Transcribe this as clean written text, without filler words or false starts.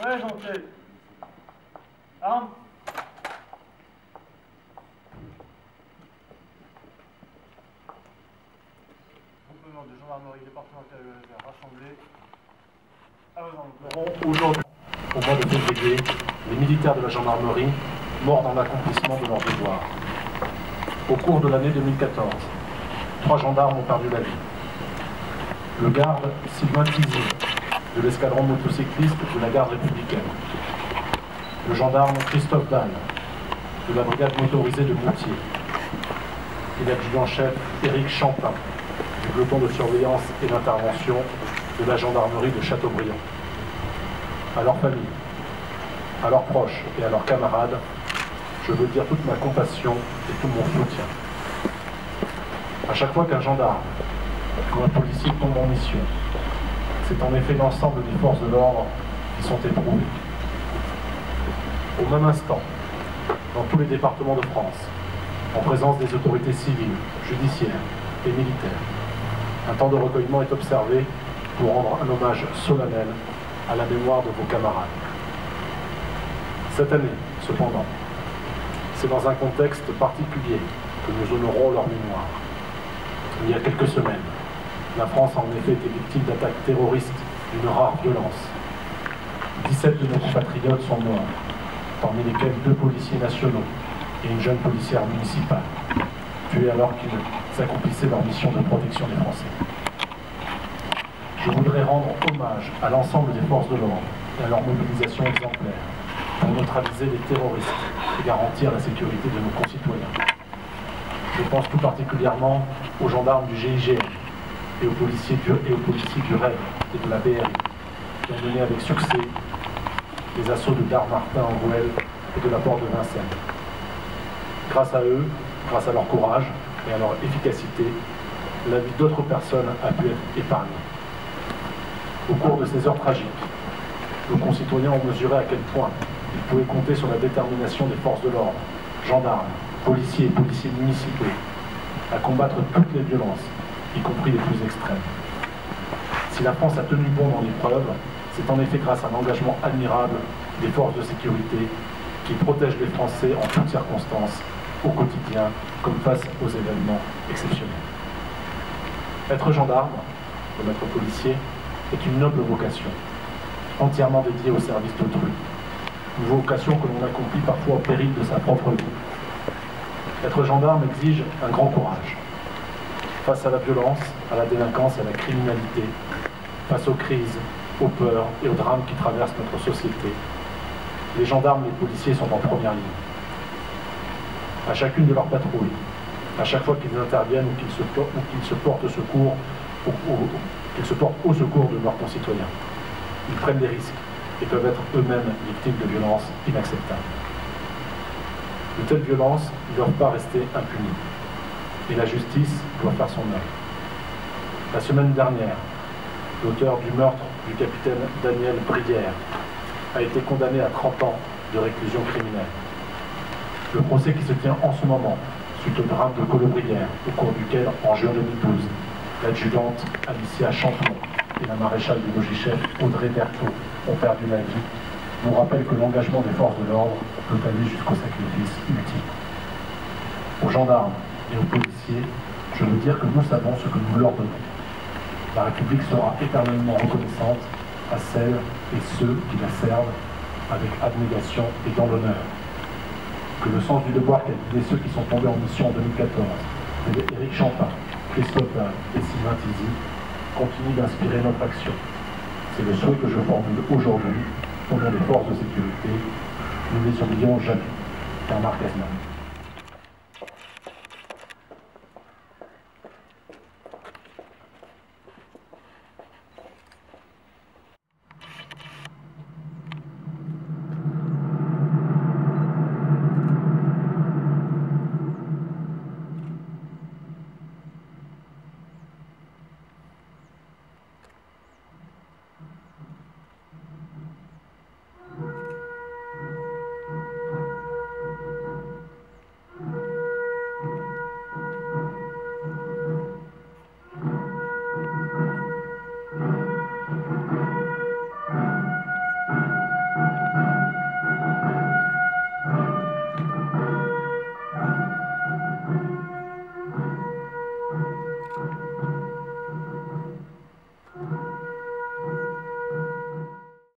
Ouais, gentil. Arme. Groupement de gendarmerie départementale rassemblés. Aujourd'hui, au mois de février, les militaires de la gendarmerie morts dans l'accomplissement de leur devoir. Au cours de l'année 2014, 3 gendarmes ont perdu la vie. Le garde Sylvain Tizy, de l'escadron motocycliste de la garde républicaine. Le gendarme Christophe Dalle, de la brigade motorisée de Montier. Et l'adjudant-chef Éric Champin, du peloton de surveillance et d'intervention de la gendarmerie de Châteaubriand. À leurs familles, à leurs proches et à leurs camarades, je veux dire toute ma compassion et tout mon soutien. À chaque fois qu'un gendarme ou un policier tombe en mission, c'est en effet l'ensemble des forces de l'ordre qui sont éprouvées. Au même instant, dans tous les départements de France, en présence des autorités civiles, judiciaires et militaires, un temps de recueillement est observé pour rendre un hommage solennel à la mémoire de vos camarades. Cette année, cependant, c'est dans un contexte particulier que nous honorons leur mémoire. Il y a quelques semaines, la France a en effet été victime d'attaques terroristes d'une rare violence. 17 de nos compatriotes sont morts, parmi lesquels 2 policiers nationaux et une jeune policière municipale, tués alors qu'ils accomplissaient leur mission de protection des Français. Je voudrais rendre hommage à l'ensemble des forces de l'ordre et à leur mobilisation exemplaire pour neutraliser les terroristes et garantir la sécurité de nos concitoyens. Je pense tout particulièrement aux gendarmes du GIGN et aux policiers du RAID et de la BRI qui ont mené avec succès les assauts de Darmartin en Rouelle et de la porte de Vincennes. Grâce à eux, grâce à leur courage et à leur efficacité, la vie d'autres personnes a pu être épargnée. Au cours de ces heures tragiques, nos concitoyens ont mesuré à quel point ils pouvaient compter sur la détermination des forces de l'ordre, gendarmes, policiers et policiers municipaux, à combattre toutes les violences, y compris les plus extrêmes. Si la France a tenu bon dans l'épreuve, c'est en effet grâce à l'engagement admirable des forces de sécurité qui protègent les Français en toutes circonstances, au quotidien, comme face aux événements exceptionnels. Être gendarme, comme être policier, est une noble vocation, entièrement dédiée au service d'autrui. Une vocation que l'on accomplit parfois au péril de sa propre vie. Être gendarme exige un grand courage. Face à la violence, à la délinquance et à la criminalité, face aux crises, aux peurs et aux drames qui traversent notre société, les gendarmes et les policiers sont en première ligne. À chacune de leurs patrouilles, à chaque fois qu'ils interviennent ou qu'ils se portent au secours de leurs concitoyens, ils prennent des risques et peuvent être eux-mêmes victimes de violences inacceptables. De telles violences ne doivent pas rester impunies, et la justice doit faire son œuvre. La semaine dernière, l'auteur du meurtre du capitaine Daniel Brière a été condamné à 30 ans de réclusion criminelle. Le procès qui se tient en ce moment, suite au drame de Colobrières, au cours duquel, en juin 2012, l'adjudante Alicia Champlon et la maréchale du logis-chef Audrey Berthaud ont perdu la vie, nous rappelle que l'engagement des forces de l'ordre peut aller jusqu'au sacrifice ultime. Aux gendarmes et aux policiers, je veux dire que nous savons ce que nous leur donnons. La République sera éternellement reconnaissante à celles et ceux qui la servent avec abnégation et dans l'honneur. Que le sens du devoir qu'a guidé ceux qui sont tombés en mission en 2014, Éric Champin, Christophe Dalle et Sylvain Tizy, continue d'inspirer notre action. C'est le souhait que je formule aujourd'hui au nom des forces de sécurité. Nous ne les oublions jamais. Bernard Cazeneuve.